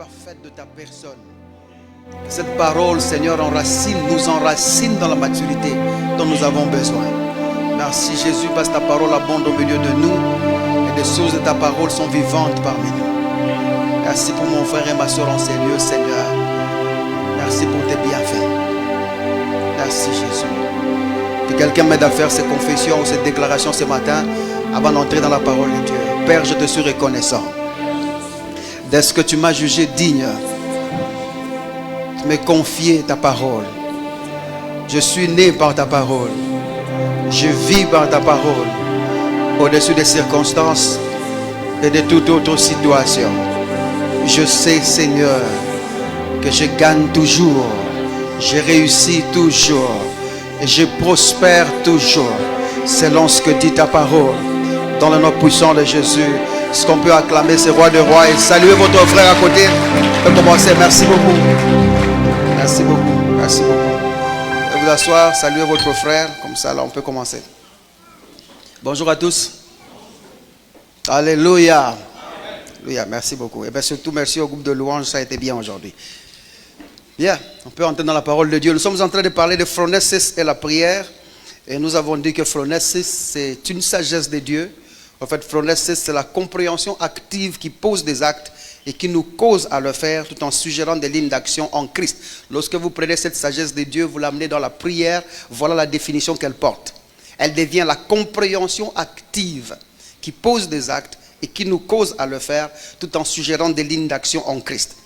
parfaite de ta personne. Cette parole, Seigneur, nous enracine dans la maturité dont nous avons besoin. Merci Jésus, parce que ta parole abonde au milieu de nous et les choses de ta parole sont vivantes parmi nous. Merci pour mon frère et ma soeur en ces lieux, Seigneur. Merci pour tes bienfaits. Merci Jésus. Que quelqu'un m'aide à faire ces confessions ou ces déclarations ce matin avant d'entrer dans la parole de Dieu. Père, je te suis reconnaissant de ce que tu m'as jugé digne de me confier ta parole. Je suis né par ta parole. Je vis par ta parole au-dessus des circonstances et de toute autre situation. Je sais, Seigneur, que je gagne toujours, je réussis toujours et je prospère toujours selon ce que dit ta parole. Dans le nom puissant de Jésus, est-ce qu'on peut acclamer ce roi de rois et saluer votre frère à côté? On peut commencer. Merci beaucoup. Merci beaucoup. Merci beaucoup. Vous pouvez vous asseoir, saluer votre frère. Comme ça, là, on peut commencer. Bonjour à tous. Alléluia. Alléluia. Merci beaucoup. Et bien surtout, merci au groupe de louanges. Ça a été bien aujourd'hui. Bien, on peut entrer dans la parole de Dieu. Nous sommes en train de parler de phronesis et la prière. Et nous avons dit que phronesis, c'est une sagesse de Dieu. En fait, phronesis, c'est la compréhension active qui pose des actes et qui nous cause à le faire tout en suggérant des lignes d'action en Christ. Lorsque vous prenez cette sagesse de Dieu, vous l'amenez dans la prière, voilà la définition qu'elle porte. Elle devient la compréhension active qui pose des actes et qui nous cause à le faire tout en suggérant des lignes d'action en Christ.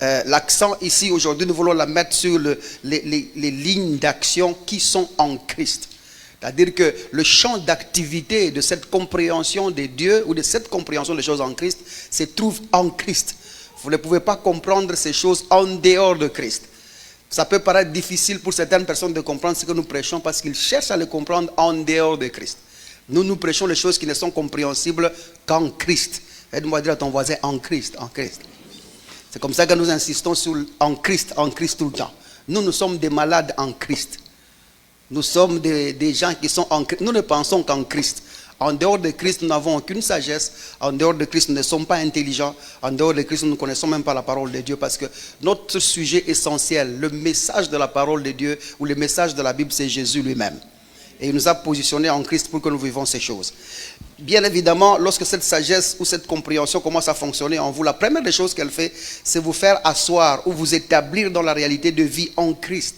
L'accent ici aujourd'hui, nous voulons la mettre sur les lignes d'action qui sont en Christ. C'est-à-dire que le champ d'activité de cette compréhension de Dieu ou de cette compréhension des choses en Christ se trouve en Christ. Vous ne pouvez pas comprendre ces choses en dehors de Christ. Ça peut paraître difficile pour certaines personnes de comprendre ce que nous prêchons parce qu'ils cherchent à le comprendre en dehors de Christ. Nous prêchons les choses qui ne sont compréhensibles qu'en Christ. Aide-moi à dire à ton voisin en Christ, en Christ. C'est comme ça que nous insistons sur en Christ tout le temps. Nous sommes des malades en Christ. Nous sommes des gens qui sont en Christ. Nous ne pensons qu'en Christ. En dehors de Christ, nous n'avons aucune sagesse. En dehors de Christ, nous ne sommes pas intelligents. En dehors de Christ, nous ne connaissons même pas la parole de Dieu parce que notre sujet essentiel, le message de la parole de Dieu ou le message de la Bible, c'est Jésus lui-même. Et il nous a positionnés en Christ pour que nous vivions ces choses. Bien évidemment, lorsque cette sagesse ou cette compréhension commence à fonctionner en vous, la première des choses qu'elle fait, c'est vous faire asseoir ou vous établir dans la réalité de vie en Christ.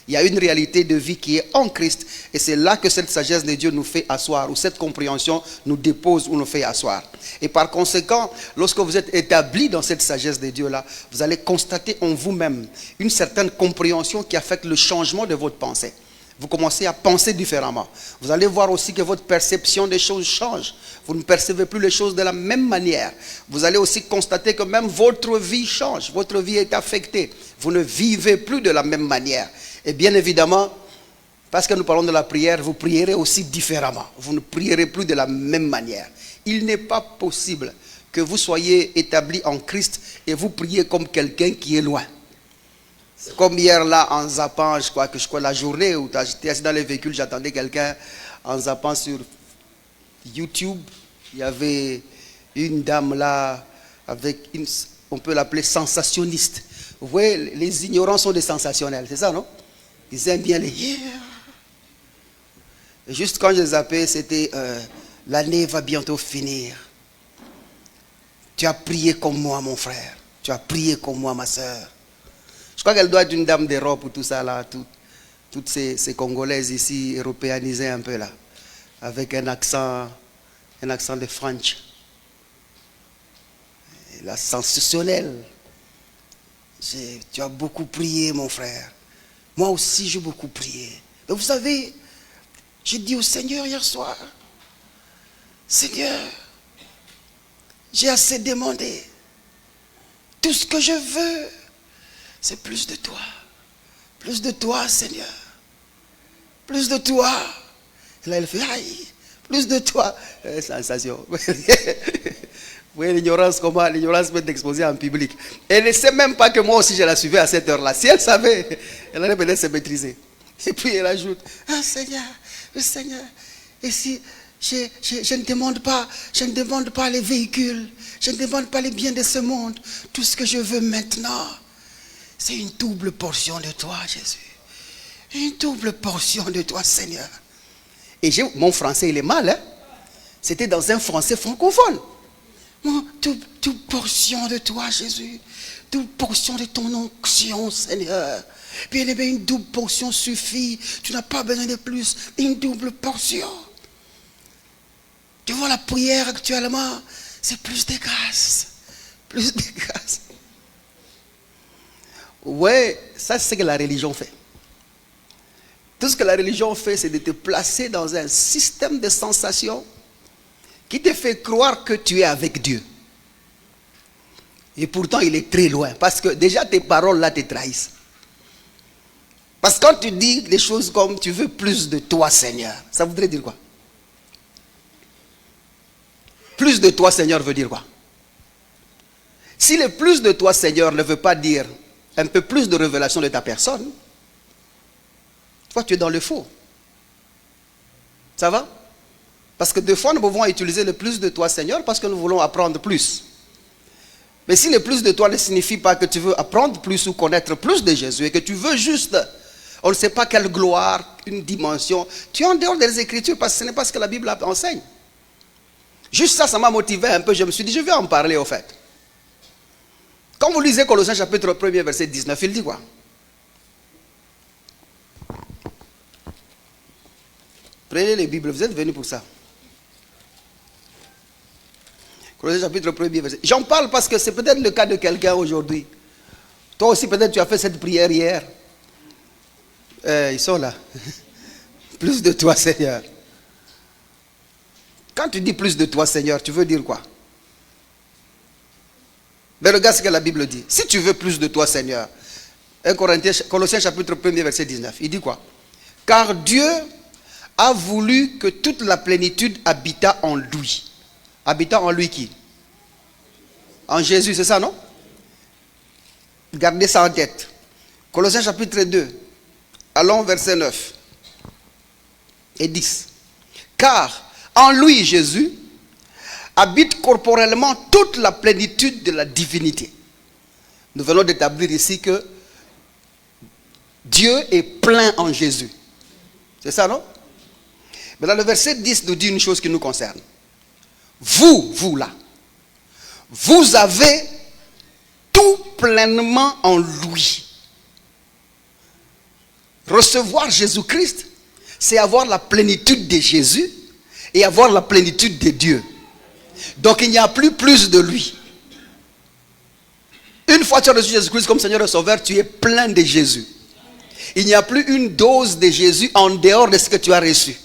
Il y a une réalité de vie qui est en Christ et c'est là que cette sagesse de Dieu nous fait asseoir ou cette compréhension nous dépose ou nous fait asseoir. Et par conséquent, lorsque vous êtes établi dans cette sagesse de Dieu-là, vous allez constater en vous-même une certaine compréhension qui affecte le changement de votre pensée. Vous commencez à penser différemment. Vous allez voir aussi que votre perception des choses change. Vous ne percevez plus les choses de la même manière. Vous allez aussi constater que même votre vie change. Votre vie est affectée. Vous ne vivez plus de la même manière. Et bien évidemment, parce que nous parlons de la prière, vous prierez aussi différemment. Vous ne prierez plus de la même manière. Il n'est pas possible que vous soyez établis en Christ et vous priez comme quelqu'un qui est loin. C'est comme hier là, en zappant, je crois la journée où j'étais assis dans le véhicule, j'attendais quelqu'un en zappant sur YouTube. Il y avait une dame là, avec on peut l'appeler sensationniste. Vous voyez, les ignorants sont des sensationnels, c'est ça, non? Ils aiment bien les yeah. Et juste quand je zappais, c'était l'année va bientôt finir. Tu as prié comme moi, mon frère. Tu as prié comme moi, ma soeur. Je crois qu'elle doit être une dame d'Europe ou tout ça là, toutes ces Congolaises ici, européanisées un peu là, avec un accent de French. Et la sensationnelle. Tu as beaucoup prié, mon frère. Moi aussi, j'ai beaucoup prié. Mais vous savez, j'ai dit au Seigneur hier soir, Seigneur, j'ai assez demandé. Tout ce que je veux, c'est plus de toi. Plus de toi, Seigneur. Plus de toi. Et là, elle fait, aïe, plus de toi. Sensation. Vous voyez l'ignorance, comment l'ignorance peut t'exposer en public. Elle ne sait même pas que moi aussi je la suivais à cette heure-là. Si elle savait, elle allait peut-être se maîtriser. Et puis elle ajoute, ah Seigneur, Seigneur, et si je ne demande pas les véhicules, je ne demande pas les biens de ce monde. Tout ce que je veux maintenant, c'est une double portion de toi, Jésus. Une double portion de toi, Seigneur. Et mon français, il est mal, hein? C'était dans un français francophone. Toute portion de toi, Jésus. Toute portion de ton onction, Seigneur. Puis une double portion suffit. Tu n'as pas besoin de plus. Une double portion. Tu vois la prière actuellement, c'est plus de grâce. Plus de grâce. Ouais, ça c'est ce que la religion fait. Tout ce que la religion fait, c'est de te placer dans un système de sensations qui te fait croire que tu es avec Dieu. Et pourtant, il est très loin. Parce que déjà, tes paroles là te trahissent. Parce que quand tu dis des choses comme tu veux plus de toi, Seigneur, ça voudrait dire quoi? Plus de toi, Seigneur, veut dire quoi? Si le plus de toi, Seigneur, ne veut pas dire un peu plus de révélation de ta personne, toi, tu es dans le faux. Ça va? Parce que des fois, nous pouvons utiliser le plus de toi, Seigneur, parce que nous voulons apprendre plus. Mais si le plus de toi ne signifie pas que tu veux apprendre plus ou connaître plus de Jésus et que tu veux juste, on ne sait pas quelle gloire, une dimension, tu es en dehors des Écritures parce que ce n'est pas ce que la Bible enseigne. Juste ça, ça m'a motivé un peu. Je me suis dit, je vais en parler au fait. Quand vous lisez Colossiens chapitre 1er, verset 19, il dit quoi? Prenez les Bibles, vous êtes venus pour ça. Colossiens chapitre 1er, verset. J'en parle parce que c'est peut-être le cas de quelqu'un aujourd'hui. Toi aussi, peut-être tu as fait cette prière hier. Ils sont là. Plus de toi, Seigneur. Quand tu dis plus de toi, Seigneur, tu veux dire quoi? Mais regarde ce que la Bible dit. Si tu veux plus de toi, Seigneur, 1 Colossiens chapitre 1er, verset 19, il dit quoi? Car Dieu a voulu que toute la plénitude habita en lui. Habitant en lui qui? En Jésus, c'est ça, non? Gardez ça en tête. Colossiens chapitre 2, allons verset 9 et 10. Car en lui, Jésus, habite corporellement toute la plénitude de la divinité. Nous venons d'établir ici que Dieu est plein en Jésus. C'est ça, non? Mais dans le verset 10 nous dit une chose qui nous concerne. Vous là, vous avez tout pleinement en lui. Recevoir Jésus-Christ, c'est avoir la plénitude de Jésus et avoir la plénitude de Dieu. Donc il n'y a plus de lui. Une fois que tu as reçu Jésus-Christ comme Seigneur et Sauveur, tu es plein de Jésus. Il n'y a plus une dose de Jésus en dehors de ce que tu as reçu.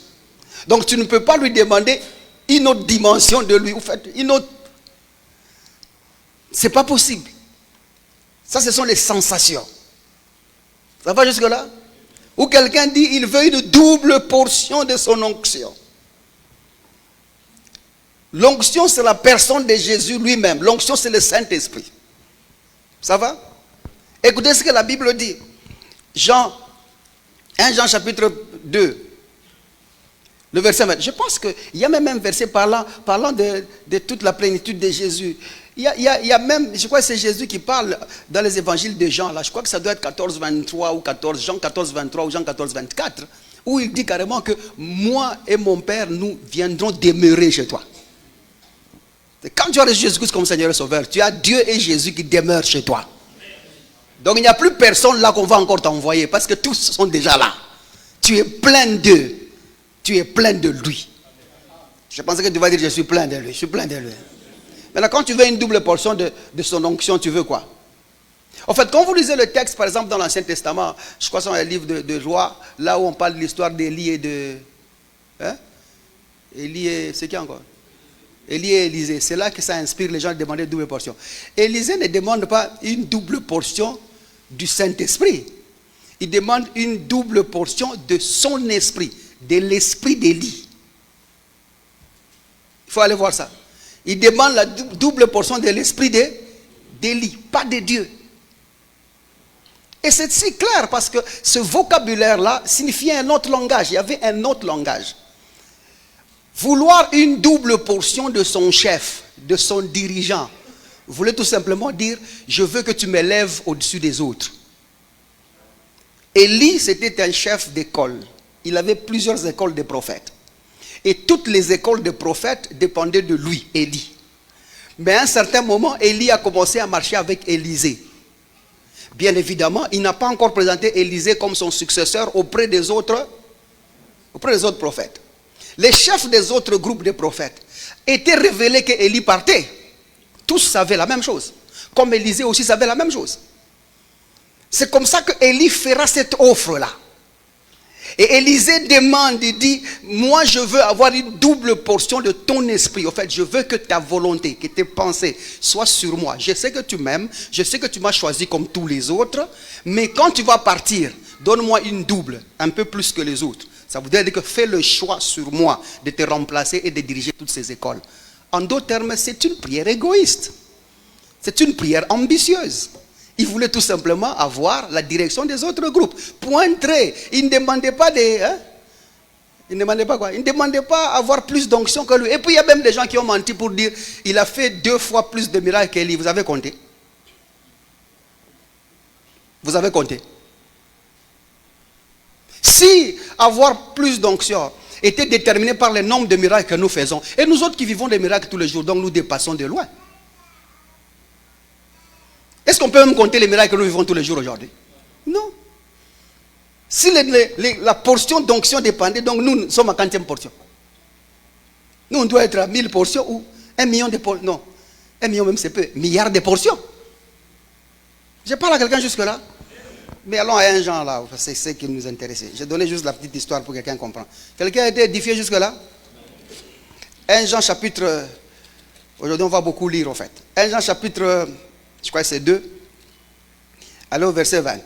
Donc tu ne peux pas lui demander une autre dimension de lui. En fait, une autre. C'est pas possible. Ça, ce sont les sensations. Ça va jusque là? Ou quelqu'un dit, il veut une double portion de son onction. L'onction, c'est la personne de Jésus lui-même. L'onction, c'est le Saint-Esprit. Ça va? Écoutez ce que la Bible dit. 1 Jean chapitre 2. Le verset 20. Je pense qu'il y a même un verset parlant de toute la plénitude de Jésus. Il y a même, je crois que c'est Jésus qui parle dans les évangiles de Jean. Là, je crois que ça doit être 14, 23 ou 14, Jean 14, 23 ou Jean 14, 24. Où il dit carrément que moi et mon Père, nous viendrons demeurer chez toi. Et quand tu as reçu Jésus-Christ comme Seigneur et Sauveur, tu as Dieu et Jésus qui demeurent chez toi. Donc il n'y a plus personne là qu'on va encore t'envoyer parce que tous sont déjà là. Tu es plein d'eux. Tu es plein de lui. Je pensais que tu vas dire je suis plein de lui. Je suis plein de lui. Maintenant, quand tu veux une double portion de son onction, tu veux quoi? En fait, quand vous lisez le texte, par exemple, dans l'Ancien Testament, je crois que c'est dans le livre de Rois, là où on parle de l'histoire d'Élie et de... Hein? Élie et... C'est qui encore? Élie et Élisée. C'est là que ça inspire les gens de demander une double portion. Élisée ne demande pas une double portion du Saint-Esprit. Il demande une double portion de son esprit, de l'esprit d'Élie. Il faut aller voir ça. Il demande la double portion de l'esprit d'Élie, pas de Dieu. Et c'est si clair parce que ce vocabulaire-là signifiait un autre langage. Il y avait un autre langage. Vouloir une double portion de son chef, de son dirigeant, voulait tout simplement dire, je veux que tu m'élèves au-dessus des autres. Élie, c'était un chef d'école. Il avait plusieurs écoles de prophètes. Et toutes les écoles de prophètes dépendaient de lui, Élie. Mais à un certain moment, Élie a commencé à marcher avec Élisée. Bien évidemment, il n'a pas encore présenté Élisée comme son successeur auprès des autres prophètes. Les chefs des autres groupes de prophètes étaient révélés que Élie partait. Tous savaient la même chose. Comme Élisée aussi savait la même chose. C'est comme ça que Élie fera cette offre-là. Et Élisée demande, il dit, moi je veux avoir une double portion de ton esprit. En fait, je veux que ta volonté, que tes pensées soient sur moi. Je sais que tu m'aimes, je sais que tu m'as choisi comme tous les autres, mais quand tu vas partir, donne-moi une double, un peu plus que les autres. Ça voudrait dire que fais le choix sur moi de te remplacer et de diriger toutes ces écoles. En d'autres termes, c'est une prière égoïste. C'est une prière ambitieuse. Il voulait tout simplement avoir la direction des autres groupes. Point trait. Il ne demandait pas il ne demandait pas quoi? Il ne demandait pas avoir plus d'onction que lui. Et puis il y a même des gens qui ont menti pour dire il a fait 2 fois plus de miracles qu'Élie. Vous avez compté? Vous avez compté? Si avoir plus d'onction était déterminé par le nombre de miracles que nous faisons, et nous autres qui vivons des miracles tous les jours, donc nous dépassons de loin. Est-ce qu'on peut même compter les miracles que nous vivons tous les jours aujourd'hui? Non. Si la portion d'onction dépendait, donc nous sommes à 40e portion. Nous, on doit être à 1000 portions ou 1 million de portions. Non, 1 million même c'est peu. Milliards de portions. Je parle à quelqu'un jusque-là. Mais allons à un Jean là, c'est ce qui nous intéressait. J'ai donné juste la petite histoire pour que quelqu'un comprenne. Quelqu'un a été édifié jusque-là? 1 Jean chapitre... Aujourd'hui on va beaucoup lire en fait. 1 Jean chapitre... Je crois que c'est 2. Allez au verset 20.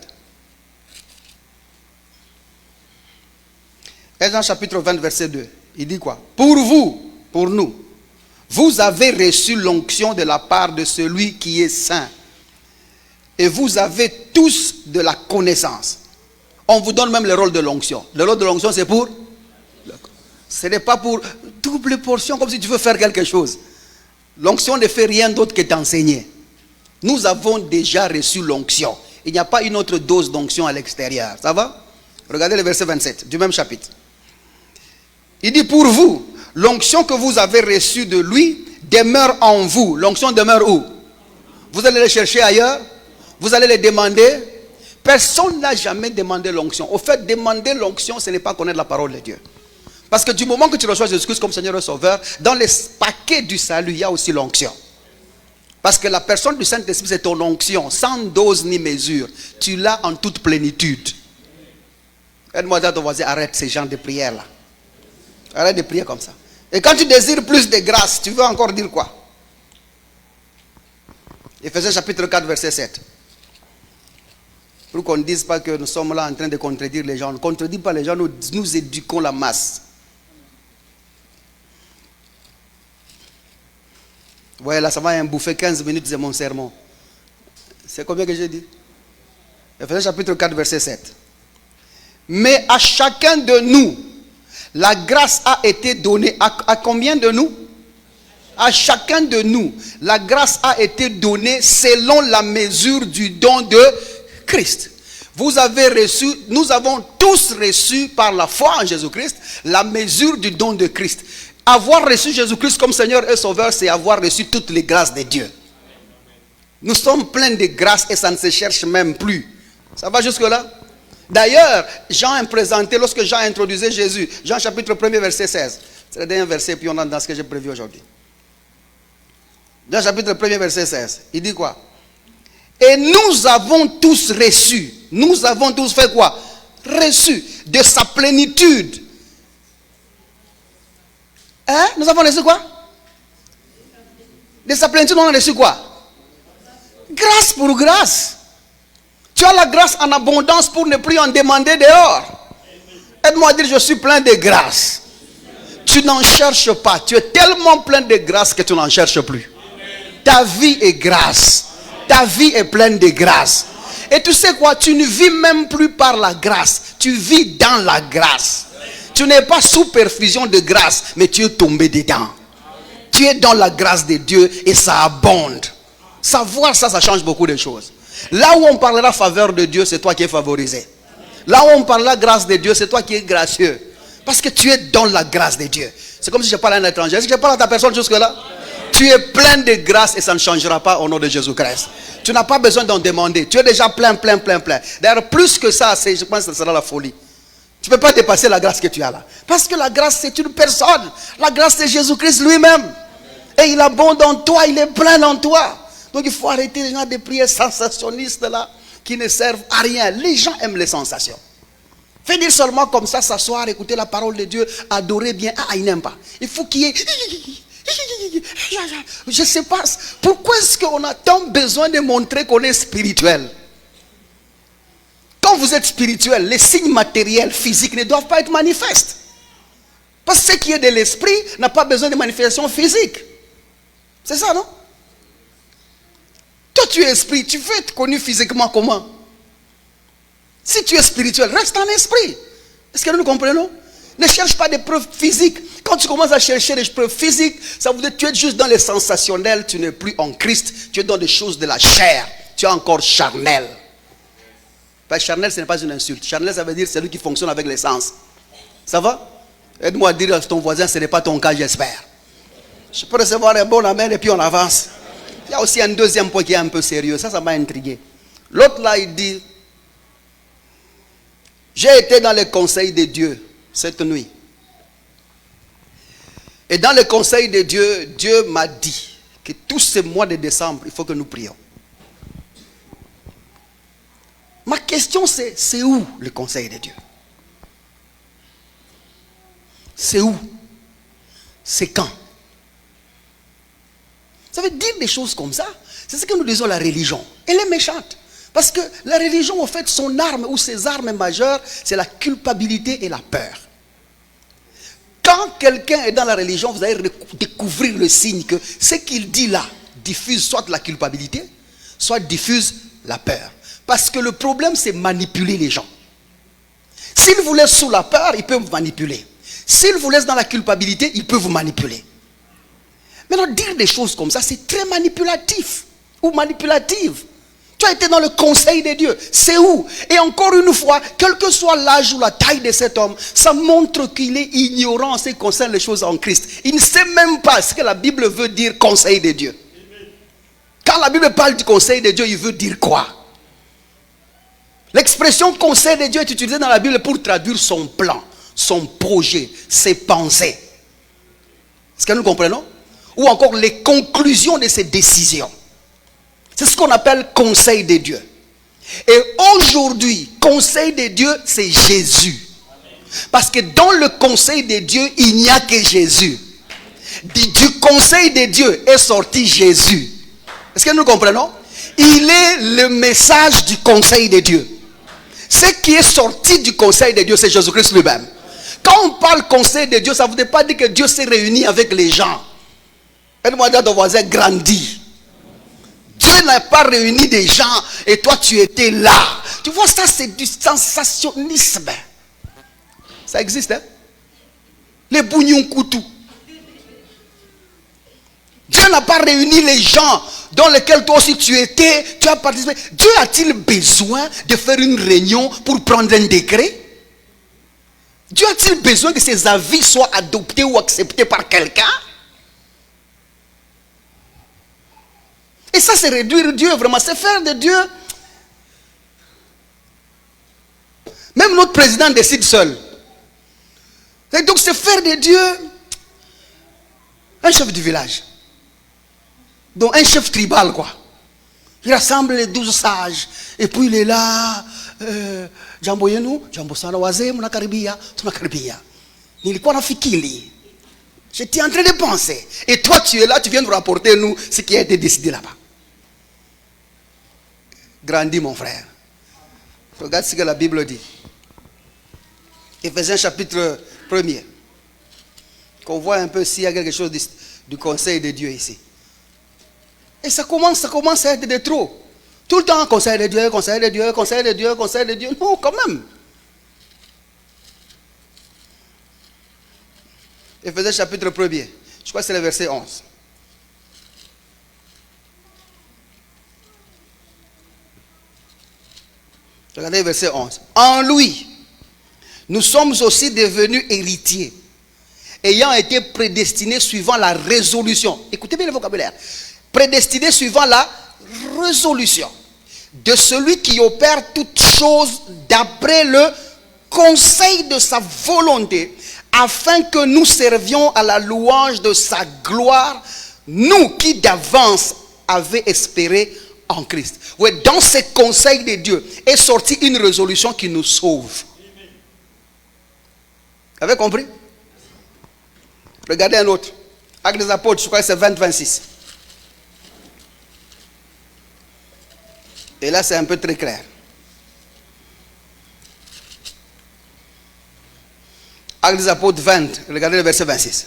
1 Jean chapitre 20, verset 2. Il dit quoi? Pour vous, pour nous, vous avez reçu l'onction de la part de celui qui est saint. Et vous avez tous de la connaissance. On vous donne même le rôle de l'onction. Le rôle de l'onction, c'est pour... Ce n'est pas pour double portion, comme si tu veux faire quelque chose. L'onction ne fait rien d'autre que t'enseigner. Nous avons déjà reçu l'onction. Il n'y a pas une autre dose d'onction à l'extérieur. Ça va? Regardez le verset 27 du même chapitre. Il dit pour vous, l'onction que vous avez reçue de lui demeure en vous. L'onction demeure où? Vous allez le chercher ailleurs? Vous allez le demander? Personne n'a jamais demandé l'onction. Au fait, demander l'onction, ce n'est pas connaître la parole de Dieu. Parce que du moment que tu reçois Jésus-Christ comme Seigneur et Sauveur, dans les paquets du salut, il y a aussi l'onction. Parce que la personne du Saint-Esprit, c'est ton onction, sans dose ni mesure. Tu l'as en toute plénitude. Aide-moi à ton voisin, arrête ces genres de prières-là. Arrête de prier comme ça. Et quand tu désires plus de grâce, tu veux encore dire quoi? Éphésiens chapitre 4, verset 7. Pour qu'on ne dise pas que nous sommes là en train de contredire les gens. On ne contredit pas les gens, nous éduquons la masse. Vous voyez là, ça va bouffer 15 minutes, c'est mon sermon. C'est combien que j'ai dit? Ephésiens chapitre 4, verset 7. Mais à chacun de nous, la grâce a été donnée. À combien de nous? À chacun de nous, la grâce a été donnée selon la mesure du don de Christ. Vous avez reçu, nous avons tous reçu par la foi en Jésus-Christ la mesure du don de Christ. Avoir reçu Jésus-Christ comme Seigneur et Sauveur, c'est avoir reçu toutes les grâces de Dieu. Nous sommes pleins de grâces et ça ne se cherche même plus. Ça va jusque-là? D'ailleurs, Jean a présenté, lorsque Jean introduisait Jésus, Jean chapitre 1 verset 16. C'est le dernier verset, puis on entre dans ce que j'ai prévu aujourd'hui. Jean chapitre 1 verset 16. Il dit quoi? Et nous avons tous reçu. Nous avons tous fait quoi? Reçu de sa plénitude. Hein? Nous avons reçu quoi? De sa plénitude, on a reçu quoi? Grâce pour grâce. Tu as la grâce en abondance pour ne plus en demander dehors. Aide-moi à dire, je suis plein de grâce. Tu n'en cherches pas. Tu es tellement plein de grâce que tu n'en cherches plus. Ta vie est grâce. Ta vie est pleine de grâce. Et tu sais quoi? Tu ne vis même plus par la grâce. Tu vis dans la grâce. Tu n'es pas sous perfusion de grâce, mais tu es tombé dedans. Tu es dans la grâce de Dieu et ça abonde. Savoir ça, ça change beaucoup de choses. Là où on parlera faveur de Dieu, c'est toi qui es favorisé. Là où on parlera grâce de Dieu, c'est toi qui es gracieux. Parce que tu es dans la grâce de Dieu. C'est comme si je parlais à un étranger. Est-ce que je parle à ta personne jusque-là? Tu es plein de grâce et ça ne changera pas au nom de Jésus-Christ. Tu n'as pas besoin d'en demander. Tu es déjà plein. D'ailleurs, plus que ça, je pense que ce sera la folie. Tu ne peux pas dépasser la grâce que tu as là. Parce que la grâce, c'est une personne. La grâce, c'est Jésus-Christ lui-même. Et il abonde en toi, il est plein en toi. Donc il faut arrêter les gens de prières sensationnistes là, qui ne servent à rien. Les gens aiment les sensations. Fais dire seulement comme ça, s'asseoir, écouter la parole de Dieu, adorer bien. Ah, il n'aime pas. Il faut qu'il y ait... Je ne sais pas. Pourquoi est-ce qu'on a tant besoin de montrer qu'on est spirituel? Quand vous êtes spirituel, les signes matériels, physiques ne doivent pas être manifestes. Parce que ce qui est de l'esprit n'a pas besoin de manifestations physiques. C'est ça, non? Toi, tu es esprit, tu veux être connu physiquement comment? Si tu es spirituel, reste en esprit. Est-ce que nous comprenons? Ne cherche pas des preuves physiques. Quand tu commences à chercher des preuves physiques, ça veut dire que tu es juste dans les sensationnels, tu n'es plus en Christ, tu es dans des choses de la chair, tu es encore charnel. Parce que charnel, ce n'est pas une insulte. Charnel, ça veut dire celui qui fonctionne avec les sens. Ça va? Aide-moi à dire à ton voisin, ce n'est pas ton cas, j'espère. Je peux recevoir un bon amen et puis on avance. Il y a aussi un deuxième point qui est un peu sérieux. Ça m'a intrigué. L'autre là, il dit, j'ai été dans les conseils de Dieu cette nuit. Et dans les conseils de Dieu, Dieu m'a dit que tous ces mois de décembre, il faut que nous prions. Ma question c'est où le conseil de Dieu? C'est où? C'est quand? Ça veut dire des choses comme ça. C'est ce que nous disons la religion. Elle est méchante. Parce que la religion, en fait, son arme ou ses armes majeures, c'est la culpabilité et la peur. Quand quelqu'un est dans la religion, vous allez découvrir le signe que ce qu'il dit là diffuse soit la culpabilité, soit diffuse la peur. Parce que le problème, c'est manipuler les gens. S'il vous laisse sous la peur, il peut vous manipuler. S'il vous laisse dans la culpabilité, il peut vous manipuler. Maintenant, dire des choses comme ça, c'est très manipulatif ou manipulative. Tu as été dans le conseil de Dieu. C'est où? Et encore une fois, quel que soit l'âge ou la taille de cet homme, ça montre qu'il est ignorant en ce qui concerne les choses en Christ. Il ne sait même pas ce que la Bible veut dire conseil de Dieu. Quand la Bible parle du conseil de Dieu, il veut dire quoi? L'expression conseil de Dieu est utilisée dans la Bible pour traduire son plan, son projet, ses pensées. Est-ce que nous comprenons? Ou encore les conclusions de ses décisions. C'est ce qu'on appelle conseil de Dieu. Et aujourd'hui, conseil de Dieu, c'est Jésus. Parce que dans le conseil de Dieu, il n'y a que Jésus. Du conseil de Dieu est sorti Jésus. Est-ce que nous comprenons? Il est le message du conseil de Dieu. Ce qui est sorti du conseil de Dieu, c'est Jésus-Christ lui-même. Quand on parle conseil de Dieu, ça ne veut pas dire que Dieu s'est réuni avec les gens. Demandez à ton voisin, grandit. Dieu n'a pas réuni des gens et toi tu étais là. Tu vois, ça c'est du sensationnisme. Ça existe, hein? Les bougnons coutou. Dieu n'a pas réuni les gens dans lesquels toi aussi tu étais, tu as participé. Dieu a-t-il besoin de faire une réunion pour prendre un décret? Dieu a-t-il besoin que ses avis soient adoptés ou acceptés par quelqu'un? Et ça, c'est réduire Dieu, vraiment. C'est faire de Dieu. Même notre président décide seul. Et donc, c'est faire de Dieu un chef du village. Donc, un chef tribal, quoi. Il rassemble les 12 sages. Et puis, il est là. Jambo yenu, jambo sana wazee, mnakaribia, tunakaribia. Nilikuwa nafikiri. J'étais en train de penser. Et toi, tu es là, tu viens nous rapporter nous ce qui a été décidé là-bas. Grandis, mon frère. Regarde ce que la Bible dit. Éphésiens chapitre 1er. Qu'on voit un peu s'il y a quelque chose du conseil de Dieu ici. Et ça commence à être de trop. Tout le temps, conseil de Dieu, conseil de Dieu, conseil de Dieu, conseil de Dieu. Non, quand même. Éphésiens chapitre 1er. Je crois que c'est le verset 11. Regardez le verset 11. En lui, nous sommes aussi devenus héritiers, ayant été prédestinés suivant la résolution. Écoutez bien le vocabulaire. Prédestinés suivant la résolution de celui qui opère toutes choses d'après le conseil de sa volonté, afin que nous servions à la louange de sa gloire, nous qui d'avance avaient espéré en Christ. Oui, dans ce conseil de Dieu est sortie une résolution qui nous sauve. Vous avez compris? Regardez un autre. Actes des Apôtres, je crois que c'est 20-26. Et là, c'est un peu très clair. Actes des Apôtres 20, regardez le verset 26.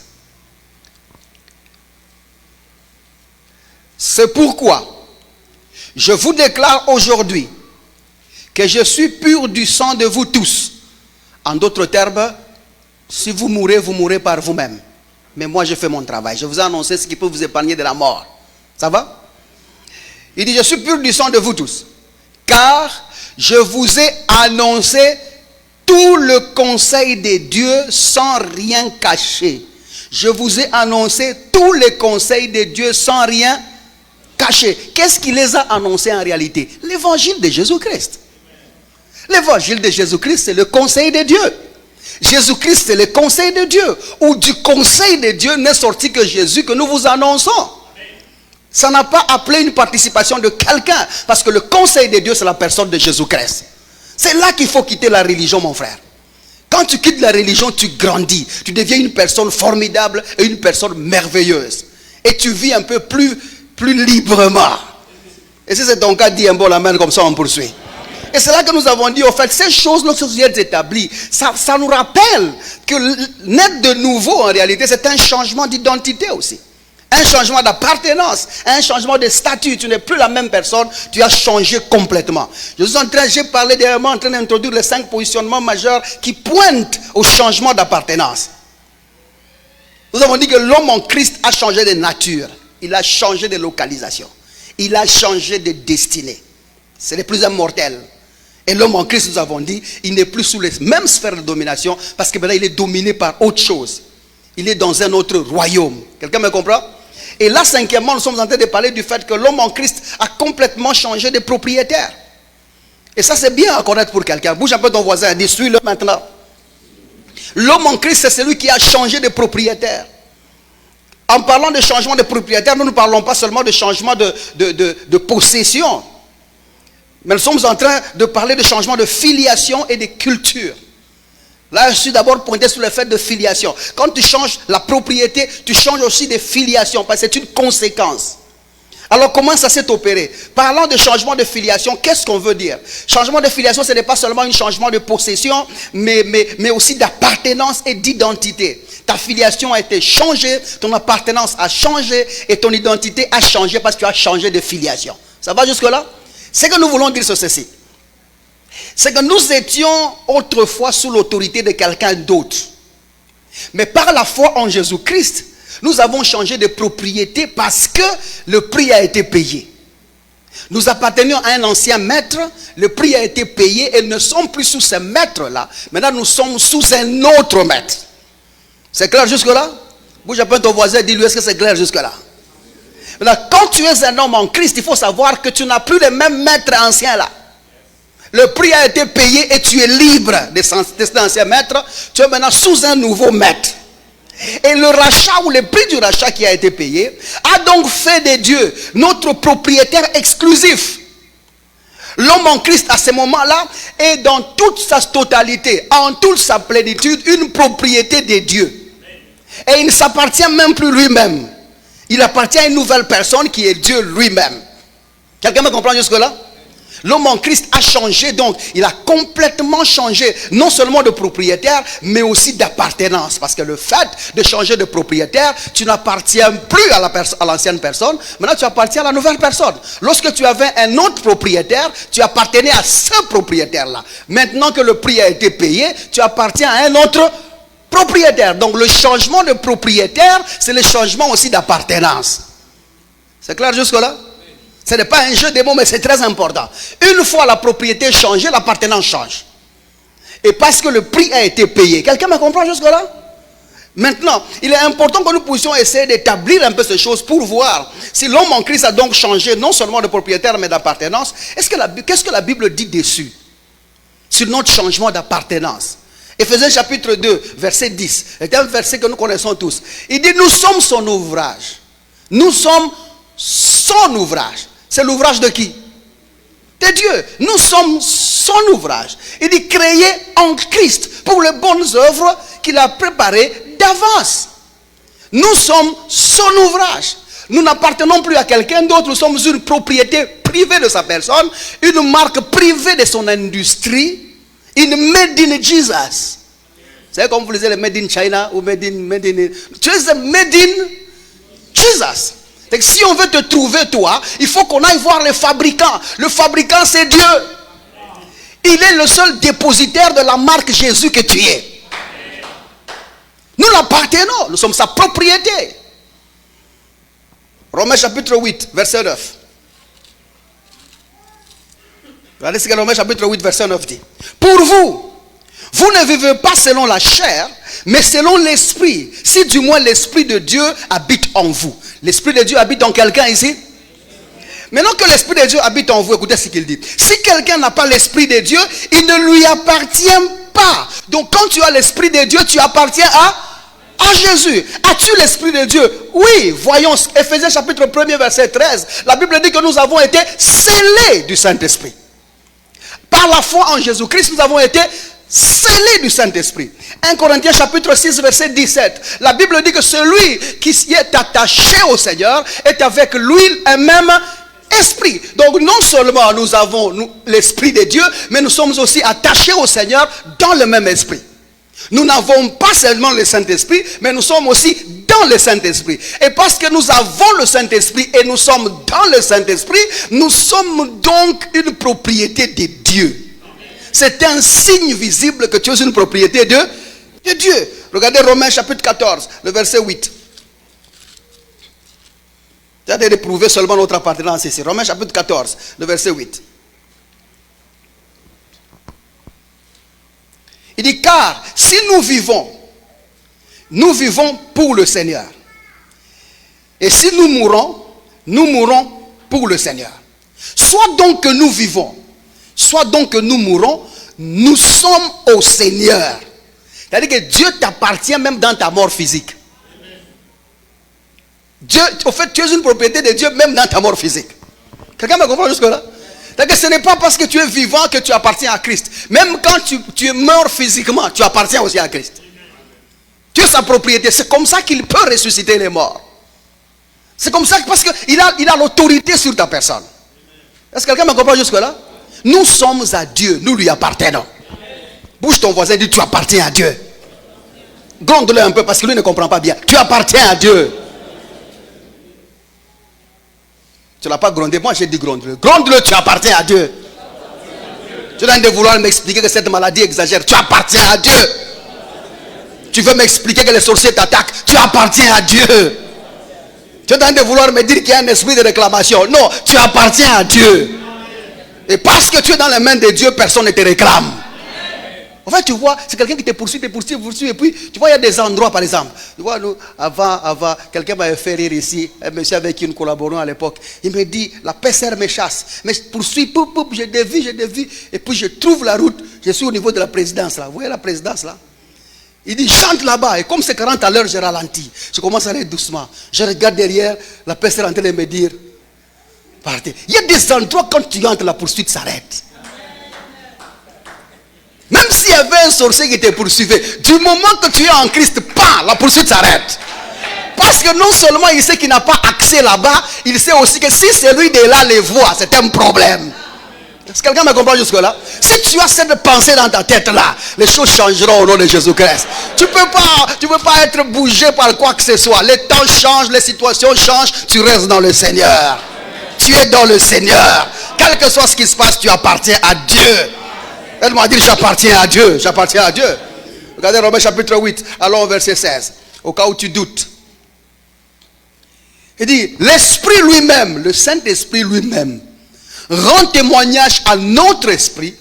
C'est pourquoi je vous déclare aujourd'hui que je suis pur du sang de vous tous. En d'autres termes, si vous mourrez par vous-même. Mais moi, je fais mon travail. Je vous ai annoncé ce qui peut vous épargner de la mort. Ça va? Il dit, je suis pur du sang de vous tous. Car je vous ai annoncé tout le conseil de Dieu sans rien cacher. Je vous ai annoncé tous les conseils de Dieu sans rien cacher. Qu'est-ce qui les a annoncés en réalité? L'évangile de Jésus-Christ. L'évangile de Jésus-Christ, c'est le conseil de Dieu. Jésus-Christ, c'est le conseil de Dieu. Ou du conseil de Dieu n'est sorti que Jésus que nous vous annonçons. Ça n'a pas appelé une participation de quelqu'un. Parce que le conseil de Dieu, c'est la personne de Jésus-Christ. C'est là qu'il faut quitter la religion, mon frère. Quand tu quittes la religion, tu grandis. Tu deviens une personne formidable et une personne merveilleuse. Et tu vis un peu plus librement. Et si c'est ton cas, dis un bon amen, comme ça on poursuit. Et c'est là que nous avons dit, au fait, ces choses, lorsque vous êtes établies, ça nous rappelle que naître de nouveau, en réalité, c'est un changement d'identité aussi. Un changement d'appartenance, un changement de statut. Tu n'es plus la même personne, tu as changé complètement. J'ai parlé dernièrement en train d'introduire les 5 positionnements majeurs qui pointent au changement d'appartenance. Nous avons dit que l'homme en Christ a changé de nature. Il a changé de localisation. Il a changé de destinée. C'est le plus immortel. Et l'homme en Christ, nous avons dit, il n'est plus sous les mêmes sphères de domination parce que maintenant il est dominé par autre chose. Il est dans un autre royaume. Quelqu'un me comprend? Et là, cinquièmement, nous sommes en train de parler du fait que l'homme en Christ a complètement changé de propriétaire. Et ça, c'est bien à connaître pour quelqu'un. Bouge un peu ton voisin, dis, suis-le maintenant. L'homme en Christ, c'est celui qui a changé de propriétaire. En parlant de changement de propriétaire, nous ne parlons pas seulement de changement de possession. Mais nous sommes en train de parler de changement de filiation et de culture. Là, je suis d'abord pointé sur le fait de filiation. Quand tu changes la propriété, tu changes aussi de filiation, parce que c'est une conséquence. Alors comment ça s'est opéré? Parlant de changement de filiation, qu'est-ce qu'on veut dire? Changement de filiation, ce n'est pas seulement un changement de possession, mais aussi d'appartenance et d'identité. Ta filiation a été changée, ton appartenance a changé et ton identité a changé parce que tu as changé de filiation. Ça va jusque-là? Ce que nous voulons dire sur ceci, c'est que nous étions autrefois sous l'autorité de quelqu'un d'autre. Mais par la foi en Jésus-Christ, nous avons changé de propriété parce que le prix a été payé. Nous appartenions à un ancien maître, le prix a été payé et nous ne sommes plus sous ce maître-là. Maintenant, nous sommes sous un autre maître. C'est clair jusque-là? Bouge un peu ton voisin, dis-lui, est-ce que c'est clair jusque-là? Maintenant, quand tu es un homme en Christ, il faut savoir que tu n'as plus le même maître ancien là. Le prix a été payé et tu es libre de cet ancien maître. Tu es maintenant sous un nouveau maître. Et le rachat ou le prix du rachat qui a été payé a donc fait de Dieu notre propriétaire exclusif. L'homme en Christ à ce moment-là est dans toute sa totalité, en toute sa plénitude, une propriété de Dieu. Et il ne s'appartient même plus lui-même. Il appartient à une nouvelle personne qui est Dieu lui-même. Quelqu'un me comprend jusque-là? L'homme en Christ a changé, donc il a complètement changé, non seulement de propriétaire, mais aussi d'appartenance. Parce que le fait de changer de propriétaire, tu n'appartiens plus à l'ancienne personne, maintenant tu appartiens à la nouvelle personne. Lorsque tu avais un autre propriétaire, tu appartenais à ce propriétaire-là. Maintenant que le prix a été payé, tu appartiens à un autre propriétaire. Donc le changement de propriétaire, c'est le changement aussi d'appartenance. C'est clair jusque-là? Ce n'est pas un jeu de mots, mais c'est très important. Une fois la propriété changée, l'appartenance change. Et parce que le prix a été payé. Quelqu'un me comprend jusque-là? Maintenant, il est important que nous puissions essayer d'établir un peu ces choses pour voir si l'homme en Christ a donc changé non seulement de propriétaire, mais d'appartenance. Qu'est-ce que la Bible dit dessus? Sur notre changement d'appartenance. Éphésiens chapitre 2, verset 10. C'est un verset que nous connaissons tous. Il dit, nous sommes son ouvrage. Nous sommes son ouvrage. C'est l'ouvrage de qui? De Dieu. Nous sommes son ouvrage. Il dit créé en Christ pour les bonnes œuvres qu'il a préparées d'avance. Nous sommes son ouvrage. Nous n'appartenons plus à quelqu'un d'autre. Nous sommes une propriété privée de sa personne, une marque privée de son industrie, une made in Jesus. C'est comme vous disiez le made in China ou made in. Tu es made in Jesus. Et si on veut te trouver toi, il faut qu'on aille voir le fabricant. Le fabricant c'est Dieu. Il est le seul dépositaire de la marque Jésus que tu es. Nous l'appartenons, nous sommes sa propriété. Romains chapitre 8, verset 9. Regardez ce que Romains chapitre 8, verset 9 dit. Pour vous, vous ne vivez pas selon la chair, mais selon l'esprit. Si du moins l'esprit de Dieu habite en vous. L'esprit de Dieu habite en quelqu'un ici? Maintenant que l'esprit de Dieu habite en vous, écoutez ce qu'il dit. Si quelqu'un n'a pas l'esprit de Dieu, il ne lui appartient pas. Donc quand tu as l'esprit de Dieu, tu appartiens à Jésus. As-tu l'esprit de Dieu? Oui, voyons Éphésiens chapitre 1 verset 13. La Bible dit que nous avons été scellés du Saint-Esprit. Par la foi en Jésus-Christ, nous avons été scellés du Saint-Esprit. 1 Corinthiens chapitre 6 verset 17. La Bible dit que celui qui s'y est attaché au Seigneur est avec lui un même esprit. Donc non seulement nous avons l'esprit de Dieu, mais nous sommes aussi attachés au Seigneur dans le même esprit. Nous n'avons pas seulement le Saint-Esprit, mais nous sommes aussi dans le Saint-Esprit. Et parce que nous avons le Saint-Esprit et nous sommes dans le Saint-Esprit, nous sommes donc une propriété de Dieu. C'est un signe visible que tu es une propriété de Dieu. Regardez Romains chapitre 14, le verset 8. Tu as de prouver seulement notre appartenance ici. Romains chapitre 14, le verset 8. Il dit, car si nous vivons pour le Seigneur. Et si nous mourons pour le Seigneur. Soit donc que nous vivons, soit donc que nous mourons, nous sommes au Seigneur. C'est-à-dire que Dieu t'appartient même dans ta mort physique. Dieu, au fait, tu es une propriété de Dieu même dans ta mort physique. Quelqu'un me comprend jusque-là? C'est-à-dire que ce n'est pas parce que tu es vivant que tu appartiens à Christ. Même quand tu es mort physiquement, tu appartiens aussi à Christ. Tu es sa propriété. C'est comme ça qu'il peut ressusciter les morts. C'est comme ça parce qu'il a l'autorité sur ta personne. Est-ce que quelqu'un me comprend jusque-là? Nous sommes à Dieu, nous lui appartenons. Bouge ton voisin et dis, tu appartiens à Dieu. Gronde-le un peu parce que lui ne comprend pas bien. Tu appartiens à Dieu. Tu ne l'as pas grondé, moi j'ai dit gronde-le. Gronde-le, tu appartiens à Dieu. Tu es en train de vouloir m'expliquer que cette maladie exagère. Tu appartiens à Dieu. Tu veux m'expliquer que les sorciers t'attaquent. Tu appartiens à Dieu. Tu es en train de vouloir me dire qu'il y a un esprit de réclamation. Non, tu appartiens à Dieu. Et parce que tu es dans les mains de Dieu, personne ne te réclame. En fait, tu vois, c'est quelqu'un qui te poursuit. Et puis, tu vois, il y a des endroits, par exemple. Tu vois, nous, avant, quelqu'un m'avait fait rire ici. Un monsieur avec qui nous collaborons à l'époque. Il me dit, la PCR me chasse. Mais je poursuis, je dévie. Et puis, je trouve la route. Je suis au niveau de la présidence, là. Vous voyez la présidence, là? Il dit, chante là-bas. Et comme c'est 40 à l'heure, je ralentis. Je commence à aller doucement. Je regarde derrière, la PCR en train de me dire, partez. Il y a des endroits, quand tu entres, la poursuite s'arrête. Même s'il y avait un sorcier qui te poursuivait, du moment que tu es en Christ, la poursuite s'arrête. Parce que non seulement il sait qu'il n'a pas accès là-bas, il sait aussi que si celui de là les voit, c'est un problème. Est-ce que quelqu'un me comprend jusque-là? Si tu as cette pensée dans ta tête là, les choses changeront au nom de Jésus-Christ. Tu peux pas être bougé par quoi que ce soit. Les temps changent, les situations changent, tu restes dans le Seigneur. Tu es dans le Seigneur. Quel que soit ce qui se passe, tu appartiens à Dieu. Elle m'a dit, j'appartiens à Dieu. J'appartiens à Dieu. Regardez Romains chapitre 8, allons au verset 16. Au cas où tu doutes. Il dit, l'Esprit lui-même, le Saint-Esprit lui-même, rend témoignage à notre esprit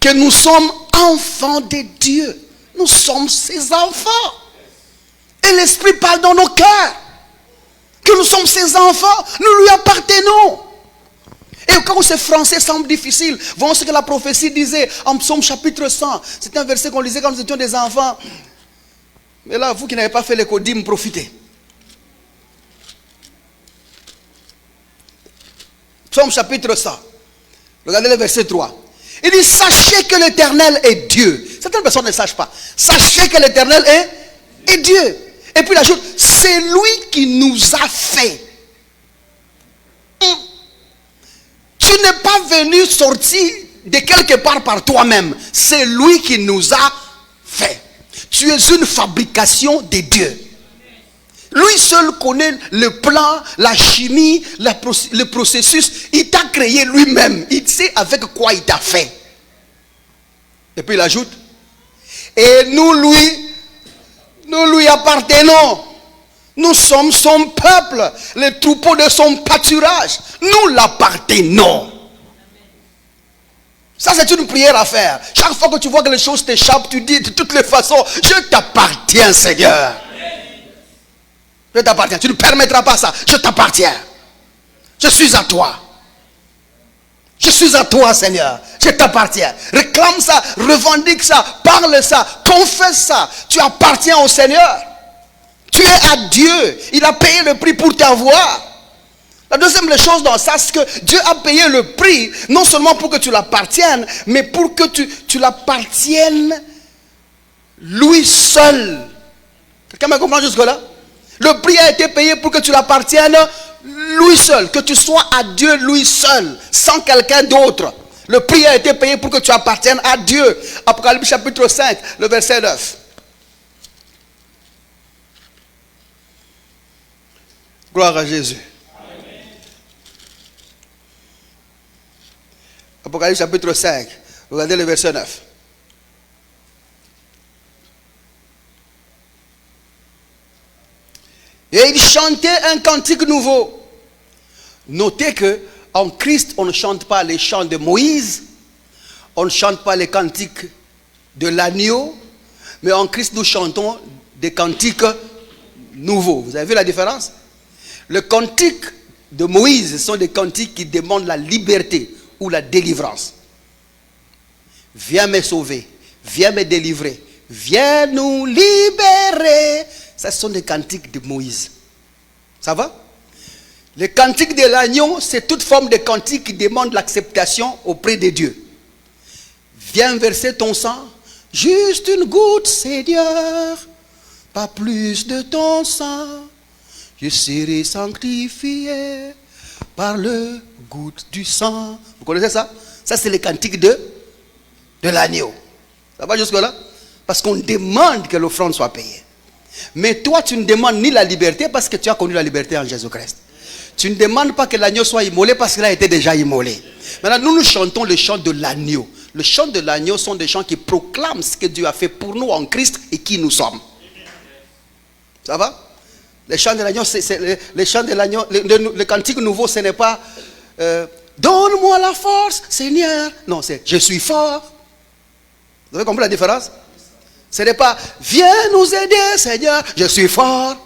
que nous sommes enfants de Dieu. Nous sommes ses enfants. Et l'Esprit parle dans nos cœurs. Que nous sommes ses enfants. Nous lui appartenons. Et quand ce français semble difficile, voyons ce que la prophétie disait en Psaume chapitre 100. C'est un verset qu'on lisait quand nous étions des enfants. Mais là, vous qui n'avez pas fait les codim, profitez. Psaume chapitre 100. Regardez le verset 3. Il dit, sachez que l'Éternel est Dieu. Certaines personnes ne sachent pas. Sachez que l'Éternel est Dieu. Et puis il ajoute, c'est lui qui nous a fait. Tu n'es pas venu sortir de quelque part par toi-même. C'est lui qui nous a fait. Tu es une fabrication de Dieu. Lui seul connaît le plan, la chimie, le processus. Il t'a créé lui-même. Il sait avec quoi il t'a fait. Et puis il ajoute, et nous lui appartenons. Nous sommes son peuple, les troupeaux de son pâturage. Nous l'appartenons. Ça, c'est une prière à faire. Chaque fois que tu vois que les choses t'échappent, tu dis de toutes les façons, je t'appartiens, Seigneur. Je t'appartiens. Tu ne permettras pas ça. Je t'appartiens. Je suis à toi. Je suis à toi, Seigneur. Je t'appartiens. Réclame ça, revendique ça, parle ça, confesse ça. Tu appartiens au Seigneur. Tu es à Dieu. Il a payé le prix pour t'avoir. La deuxième chose dans ça, c'est que Dieu a payé le prix, non seulement pour que tu l'appartiennes, mais pour que tu l'appartiennes lui seul. Quelqu'un m'a compris jusque-là? Le prix a été payé pour que tu l'appartiennes lui seul. Que tu sois à Dieu lui seul, sans quelqu'un d'autre. Le prix a été payé pour que tu appartiennes à Dieu. Apocalypse chapitre 5, le verset 9. Gloire à Jésus. Amen. Apocalypse chapitre 5. Regardez le verset 9. Et il chantait un cantique nouveau. Notez que en Christ, on ne chante pas les chants de Moïse. On ne chante pas les cantiques de l'agneau. Mais en Christ, nous chantons des cantiques nouveaux. Vous avez vu la différence? Les cantiques de Moïse sont des cantiques qui demandent la liberté ou la délivrance. Viens me sauver, viens me délivrer, viens nous libérer. Ça, ce sont des cantiques de Moïse. Ça va? Les cantiques de l'agneau, c'est toute forme de cantique qui demande l'acceptation auprès de Dieu. Viens verser ton sang, juste une goutte, Seigneur, pas plus de ton sang. Je serai sanctifié par le goutte du sang. Vous connaissez ça? Ça, c'est le cantique de l'agneau. Ça va jusque-là? Parce qu'on demande que l'offrande soit payée. Mais toi, tu ne demandes ni la liberté parce que tu as connu la liberté en Jésus-Christ. Tu ne demandes pas que l'agneau soit immolé parce qu'il a été déjà immolé. Maintenant, nous chantons le chant de l'agneau. Le chant de l'agneau sont des chants qui proclament ce que Dieu a fait pour nous en Christ et qui nous sommes. Ça va? Le chant de l'agneau, le chant de l'agneau, le cantique nouveau, ce n'est pas donne-moi la force, Seigneur. Non, c'est je suis fort. Vous avez compris la différence? Ce n'est pas viens nous aider, Seigneur, je suis fort,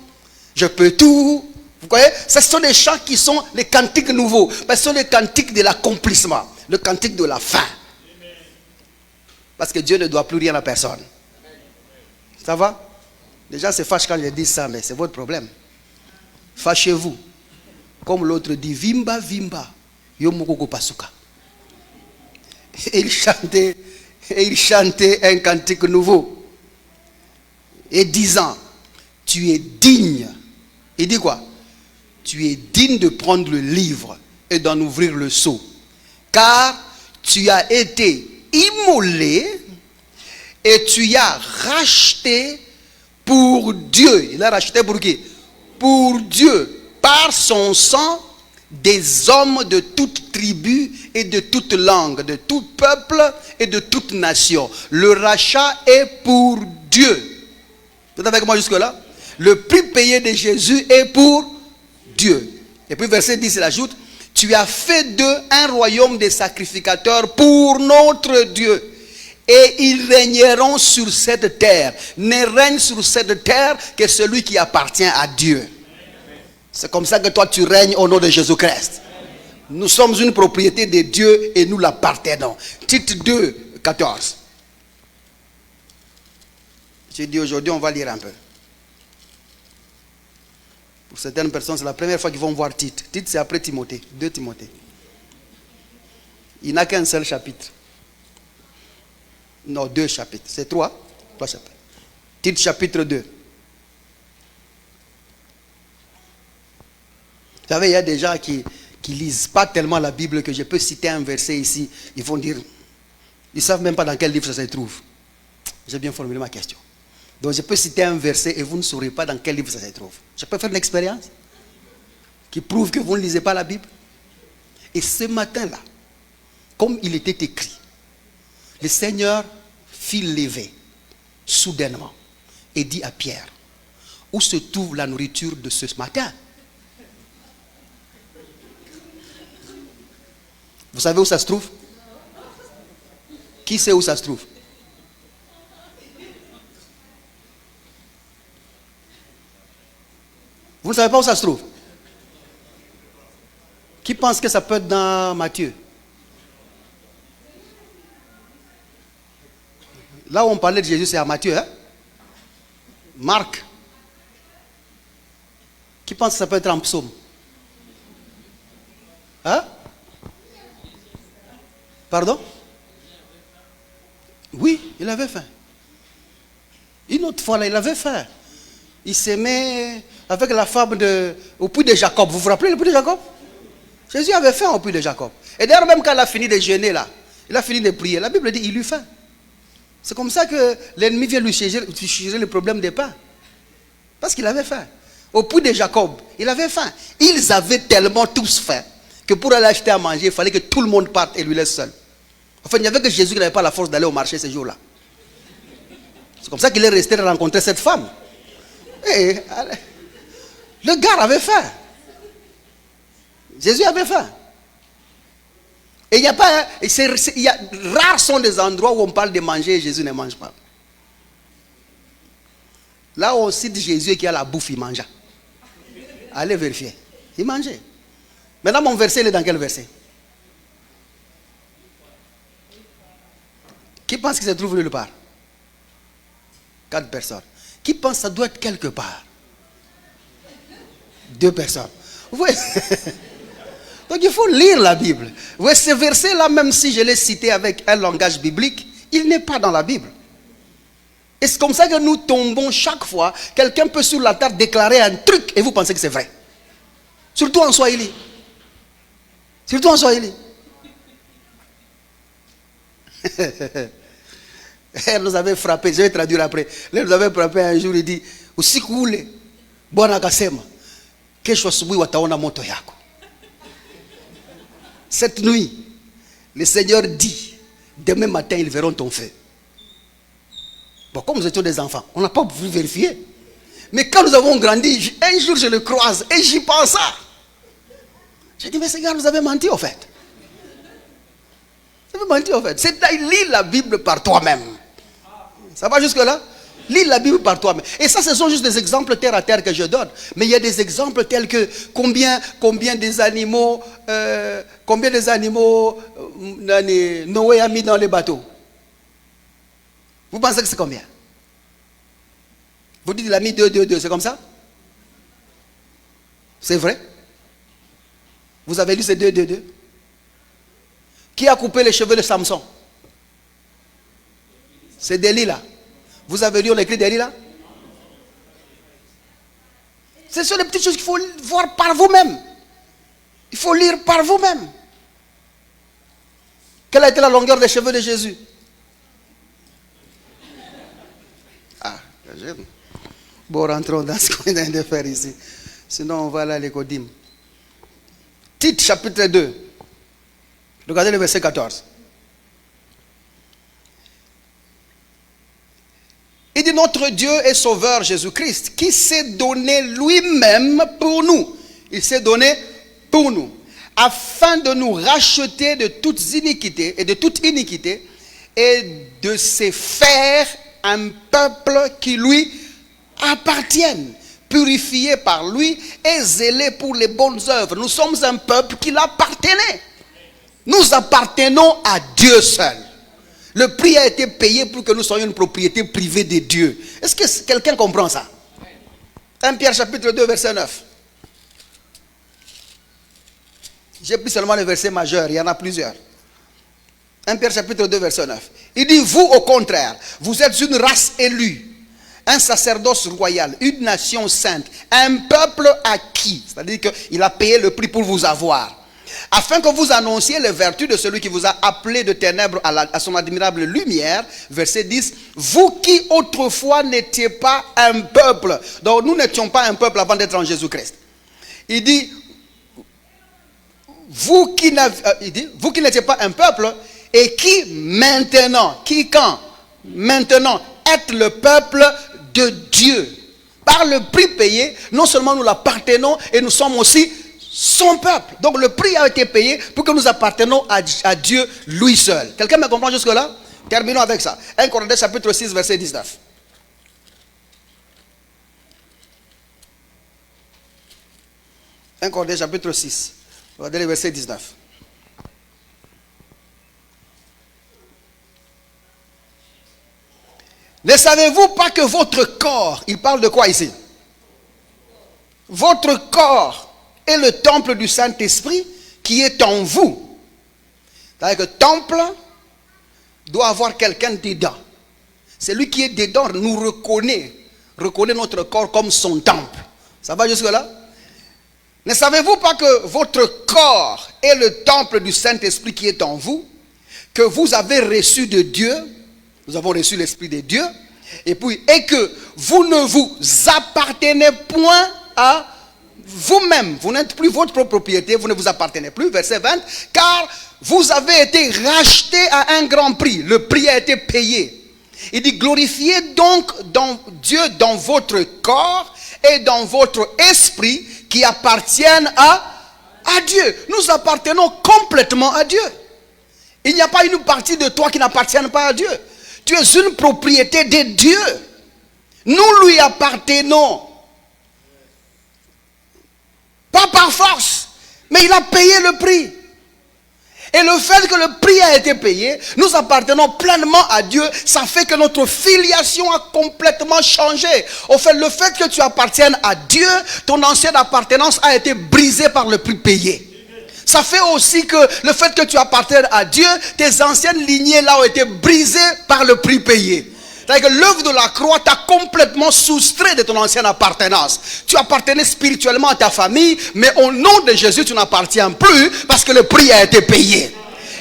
je peux tout. Vous voyez? Ce sont des chants qui sont les cantiques nouveaux. Ce sont les cantiques de l'accomplissement, le cantique de la fin. Parce que Dieu ne doit plus rien à personne. Ça va? Les gens se fâchent quand je dis ça, mais c'est votre problème. Fâchez-vous. Comme l'autre dit, Vimba, Vimba, Yomokoko Pasuka. Et il chantait un cantique nouveau. Et disant, tu es digne. Il dit quoi? Tu es digne de prendre le livre et d'en ouvrir le sceau. Car tu as été immolé et tu as racheté pour Dieu. Il a racheté pour qui? Pour Dieu. Par son sang, des hommes de toute tribu et de toute langue, de tout peuple et de toute nation. Le rachat est pour Dieu. Vous êtes avec moi jusque-là? Le prix payé de Jésus est pour Dieu. Et puis verset 10, il ajoute, tu as fait d'eux un royaume de sacrificateurs pour notre Dieu. Et ils régneront sur cette terre. Ne règne sur cette terre que celui qui appartient à Dieu. C'est comme ça que toi tu règnes au nom de Jésus-Christ. Nous sommes une propriété de Dieu et nous l'appartenons. Tite 2, 14. J'ai dit aujourd'hui on va lire un peu. Pour certaines personnes c'est la première fois qu'ils vont voir Tite. Tite c'est après Timothée, 2 Timothée. Il n'a qu'un seul chapitre. Non, 2 chapitres. C'est 3 chapitres. Tite chapitre 2. Vous savez, il y a des gens qui lisent pas tellement la Bible que je peux citer un verset ici. Ils vont dire, ils ne savent même pas dans quel livre ça se trouve. J'ai bien formulé ma question. Donc je peux citer un verset et vous ne saurez pas dans quel livre ça se trouve. Je peux faire une expérience qui prouve que vous ne lisez pas la Bible. Et ce matin-là, comme il était écrit, le Seigneur fit lever soudainement et dit à Pierre, où se trouve la nourriture de ce matin? Vous savez où ça se trouve? Qui sait où ça se trouve? Vous ne savez pas où ça se trouve? Qui pense que ça peut être dans Matthieu? Là où on parlait de Jésus, c'est à Matthieu, hein? Marc. Qui pense que ça peut être en psaume? Hein? Pardon? Oui, il avait faim. Une autre fois, là, il avait faim. Il s'aimait avec la femme au puits de Jacob. Vous vous rappelez le puits de Jacob? Jésus avait faim au puits de Jacob. Et d'ailleurs, même quand il a fini de jeûner, là, il a fini de prier, la Bible dit il eut faim. C'est comme ça que l'ennemi vient lui chercher le problème des pains. Parce qu'il avait faim. Au puits de Jacob, il avait faim. Ils avaient tellement tous faim que pour aller acheter à manger, il fallait que tout le monde parte et lui laisse seul. Enfin, il n'y avait que Jésus qui n'avait pas la force d'aller au marché ce jour-là. C'est comme ça qu'il est resté rencontrer cette femme. Et le gars avait faim. Jésus avait faim. Et il y a pas, rares sont les endroits où on parle de manger et Jésus ne mange pas. Là où on cite Jésus qui a la bouffe, il mangeait. Allez vérifier. Il mangeait. Maintenant, mon verset, il est dans quel verset? Qui pense qu'il se trouve nulle part? 4 personnes. Qui pense que ça doit être quelque part? 2 personnes. Vous voyez? Donc il faut lire la Bible. Vous voyez, ce verset-là, même si je l'ai cité avec un langage biblique, il n'est pas dans la Bible. Et c'est comme ça que nous tombons chaque fois. Quelqu'un peut sur la terre déclarer un truc et vous pensez que c'est vrai. Surtout en Swahili. Surtout en Swahili. Elle nous avait frappé, je vais traduire après. Elle nous avait frappé un jour, il dit, usiku ule, Bwana akasema, kesho asubuhi wataona moto yako. Cette nuit, le Seigneur dit, demain matin ils verront ton feu. Bon, comme nous étions des enfants, on n'a pas pu vérifier. Mais quand nous avons grandi, un jour je le croise et j'y pense ça. J'ai dit, mais Seigneur, vous avez menti en fait. Vous avez menti en fait. C'est lis la Bible par toi-même. Ça va jusque là? Lis la Bible par toi-même. Et ça, ce sont juste des exemples terre à terre que je donne. Mais il y a des exemples tels que combien des animaux Noé a mis dans les bateaux. Vous pensez que c'est combien? Vous dites il a mis 2, c'est comme ça? C'est vrai? Vous avez lu ces 2. Qui a coupé les cheveux de Samson? C'est Delilah. Vous avez lu, on écrit Delilah? Ce sont des petites choses qu'il faut voir par vous-même. Il faut lire par vous-même. Quelle a été la longueur des cheveux de Jésus? Ah, j'aime. Bon, rentrons dans ce qu'on vient de faire ici. Sinon, on va aller à l'Écodim. Tite, chapitre 2. Regardez le verset 14. Il dit, notre Dieu est sauveur Jésus-Christ, qui s'est donné lui-même pour nous. Il s'est donné pour nous, afin de nous racheter de toute iniquité et de se faire un peuple qui lui appartienne, purifié par lui et zélé pour les bonnes œuvres. Nous sommes un peuple qui l'appartenait. Nous appartenons à Dieu seul. Le prix a été payé pour que nous soyons une propriété privée de Dieu. Est-ce que quelqu'un comprend ça? 1 Pierre chapitre 2 verset 9. J'ai pris seulement le verset majeur, il y en a plusieurs. 1 Pierre chapitre 2 verset 9. Il dit, vous au contraire, vous êtes une race élue, un sacerdoce royal, une nation sainte, un peuple acquis. C'est-à-dire qu'il a payé le prix pour vous avoir. Afin que vous annonciez les vertus de celui qui vous a appelé de ténèbres à son admirable lumière. Verset 10. Vous qui autrefois n'étiez pas un peuple. Donc nous n'étions pas un peuple avant d'être en Jésus-Christ. Il dit, vous qui n'étiez pas un peuple et qui maintenant, maintenant êtes le peuple de Dieu. Par le prix payé, non seulement nous l'appartenons et nous sommes aussi son peuple. Donc le prix a été payé pour que nous appartenons à Dieu lui seul. Quelqu'un me comprend jusque là? Terminons avec ça. 1 Corinthiens chapitre 6 verset 19. 1 Corinthiens chapitre 6. Regardez le verset 19. Ne savez-vous pas que votre corps, il parle de quoi ici? Votre corps est le temple du Saint-Esprit qui est en vous. C'est-à-dire que le temple doit avoir quelqu'un dedans. Celui qui est dedans nous reconnaît notre corps comme son temple. Ça va jusque là? Ne savez-vous pas que votre corps est le temple du Saint-Esprit qui est en vous, que vous avez reçu de Dieu, nous avons reçu l'Esprit de Dieu, et que vous ne vous appartenez point à vous-même, vous n'êtes plus votre propre propriété, vous ne vous appartenez plus, verset 20, car vous avez été rachetés à un grand prix, le prix a été payé. Il dit, glorifiez donc Dieu dans votre corps et dans votre esprit qui appartiennent à Dieu. Nous appartenons complètement à Dieu. Il n'y a pas une partie de toi qui n'appartienne pas à Dieu. Tu es une propriété de Dieu. Nous lui appartenons. Pas par force, mais il a payé le prix. Et le fait que le prix a été payé, nous appartenons pleinement à Dieu, ça fait que notre filiation a complètement changé. Au fait, le fait que tu appartiennes à Dieu, ton ancienne appartenance a été brisée par le prix payé. Ça fait aussi que le fait que tu appartiennes à Dieu, tes anciennes lignées là ont été brisées par le prix payé. C'est-à-dire que l'œuvre de la croix t'a complètement soustrait de ton ancienne appartenance. Tu appartenais spirituellement à ta famille, mais au nom de Jésus, tu n'appartiens plus parce que le prix a été payé.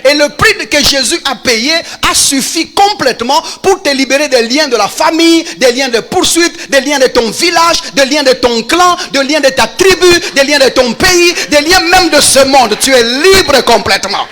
Et le prix que Jésus a payé a suffi complètement pour te libérer des liens de la famille, des liens de poursuite, des liens de ton village, des liens de ton clan, des liens de ta tribu, des liens de ton pays, des liens même de ce monde. Tu es libre complètement.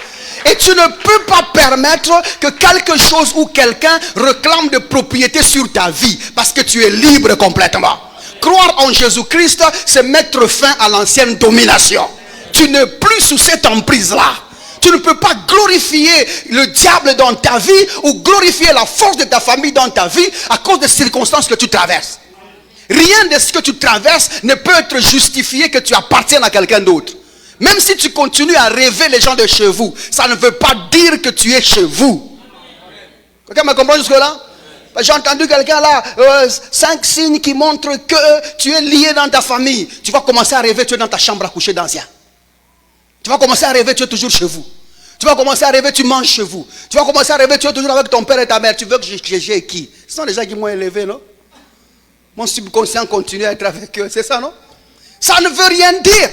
Et tu ne peux pas permettre que quelque chose ou quelqu'un réclame de propriété sur ta vie parce que tu es libre complètement. Croire en Jésus-Christ, c'est mettre fin à l'ancienne domination. Tu n'es plus sous cette emprise-là. Tu ne peux pas glorifier le diable dans ta vie ou glorifier la force de ta famille dans ta vie à cause des circonstances que tu traverses. Rien de ce que tu traverses ne peut être justifié que tu appartiennes à quelqu'un d'autre. Même si tu continues à rêver les gens de chez vous, ça ne veut pas dire que tu es chez vous. Quelqu'un me comprend jusque-là? J'ai entendu quelqu'un là, 5 signes qui montrent que tu es lié dans ta famille. Tu vas commencer à rêver, tu es dans ta chambre à coucher d'ancien. Tu vas commencer à rêver, tu es toujours chez vous. Tu vas commencer à rêver, tu manges chez vous. Tu vas commencer à rêver, tu es toujours avec ton père et ta mère. Tu veux que j'ai qui? Ce sont les gens qui m'ont élevé, non? Mon subconscient continue à être avec eux, c'est ça, non? Ça ne veut rien dire.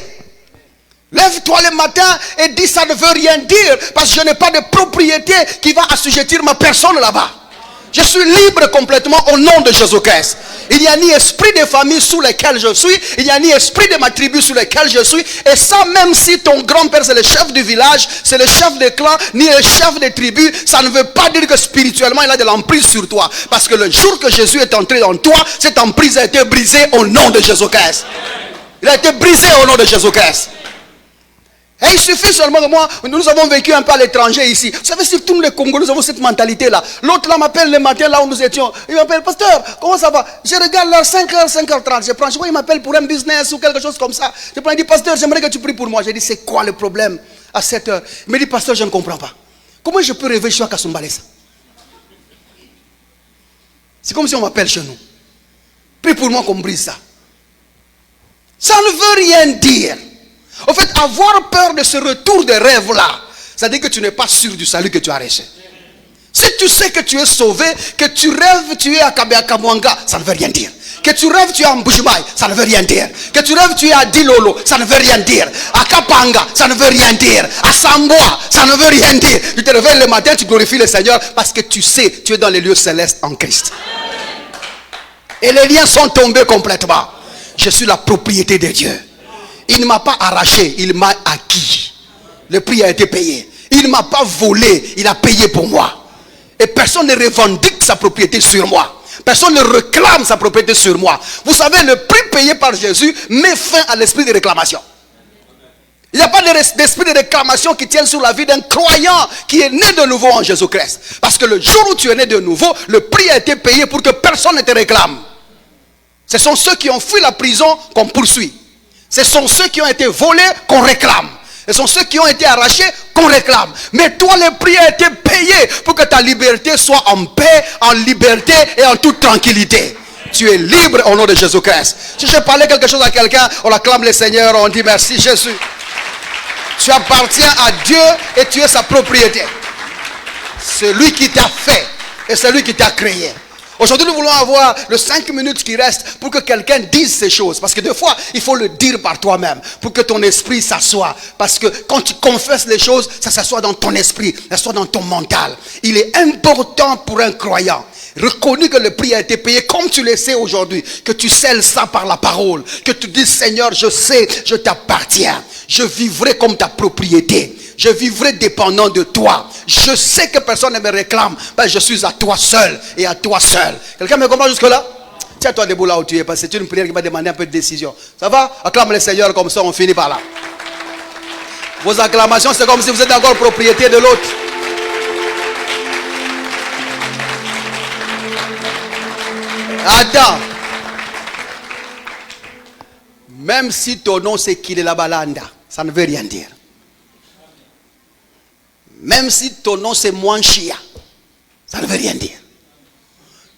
Lève-toi le matin et dis ça ne veut rien dire parce que je n'ai pas de propriété qui va assujettir ma personne là-bas. Je suis libre complètement au nom de Jésus-Christ. Il n'y a ni esprit de famille sous lequel je suis, il n'y a ni esprit de ma tribu sous lequel je suis. Et ça, même si ton grand-père c'est le chef du village, c'est le chef de clan, ni le chef de tribu, ça ne veut pas dire que spirituellement il a de l'emprise sur toi. Parce que le jour que Jésus est entré dans toi, cette emprise a été brisée au nom de Jésus-Christ. Il a été brisé au nom de Jésus-Christ. Et il suffit seulement que moi, nous avons vécu un peu à l'étranger ici. Vous savez, si tous les Congolais, nous avons cette mentalité-là. L'autre là m'appelle le matin, là où nous étions. Il m'appelle, pasteur, comment ça va? Je regarde là, 5h, 5h30. Je prends, je vois, il m'appelle pour un business ou quelque chose comme ça. Je prends, il dit, pasteur, j'aimerais que tu pries pour moi. Je dis, c'est quoi le problème à 7h? Il me dit, pasteur, je ne comprends pas. Comment je peux rêver, je suis à Kasumbalesa? C'est comme si on m'appelle chez nous. Prie pour moi qu'on brise ça. Ça ne veut rien dire. En fait, avoir peur de ce retour de rêve-là, ça dit que tu n'es pas sûr du salut que tu as reçu. Si tu sais que tu es sauvé, que tu rêves, tu es à Kabeakamwanga, ça ne veut rien dire. Que tu rêves, tu es à Mbujimaï, ça ne veut rien dire. Que tu rêves, tu es à Dilolo, ça ne veut rien dire. À Kapanga, ça ne veut rien dire. À Samboa, ça ne veut rien dire. Tu te réveilles le matin, tu glorifies le Seigneur parce que tu sais, tu es dans les lieux célestes en Christ. Et les liens sont tombés complètement. Je suis la propriété de Dieu. Il ne m'a pas arraché, il m'a acquis. Le prix a été payé. Il ne m'a pas volé, il a payé pour moi. Et personne ne revendique sa propriété sur moi. Personne ne réclame sa propriété sur moi. Vous savez, le prix payé par Jésus met fin à l'esprit de réclamation. Il n'y a pas d'esprit de réclamation qui tienne sur la vie d'un croyant qui est né de nouveau en Jésus-Christ. Parce que le jour où tu es né de nouveau, le prix a été payé pour que personne ne te réclame. Ce sont ceux qui ont fui la prison qu'on poursuit. Ce sont ceux qui ont été volés qu'on réclame. Ce sont ceux qui ont été arrachés qu'on réclame. Mais toi, le prix a été payé pour que ta liberté soit en paix, en liberté et en toute tranquillité. Tu es libre au nom de Jésus-Christ. Si je parlais quelque chose à quelqu'un, on acclame le Seigneur, on dit merci Jésus. Tu appartiens à Dieu et tu es sa propriété. C'est lui qui t'a fait et c'est lui qui t'a créé. Aujourd'hui, nous voulons avoir les 5 minutes qui restent pour que quelqu'un dise ces choses. Parce que des fois, il faut le dire par toi-même pour que ton esprit s'assoie. Parce que quand tu confesses les choses, ça s'assoit dans ton esprit, ça s'assoit dans ton mental. Il est important pour un croyant, reconnu que le prix a été payé comme tu le sais aujourd'hui, que tu scelles ça par la parole, que tu dis Seigneur, je sais, je t'appartiens. Je vivrai comme ta propriété. Je vivrai dépendant de toi. Je sais que personne ne me réclame. Ben, je suis à toi seul et à toi seul. Quelqu'un me comprend jusque-là? Tiens-toi debout là où tu es, parce que c'est une prière qui va demander un peu de décision. Ça va? Acclame le Seigneur comme ça, on finit par là. Vos acclamations, c'est comme si vous êtes encore propriété de l'autre. Attends. Même si ton nom c'est qu'il est la balanda, ça ne veut rien dire. Même si ton nom c'est Mwanchia, ça ne veut rien dire.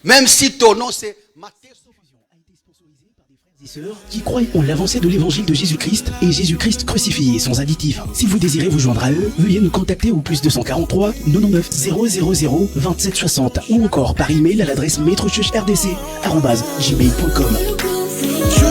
Même si ton nom c'est Maté, Qui croient en l'avancée de l'évangile de Jésus-Christ et Jésus-Christ crucifié sans additif. Si vous désirez vous joindre à eux, veuillez nous contacter au plus 243 99 000 27 60 ou encore par email à l'adresse maîtrechurchrdc@gmail.com.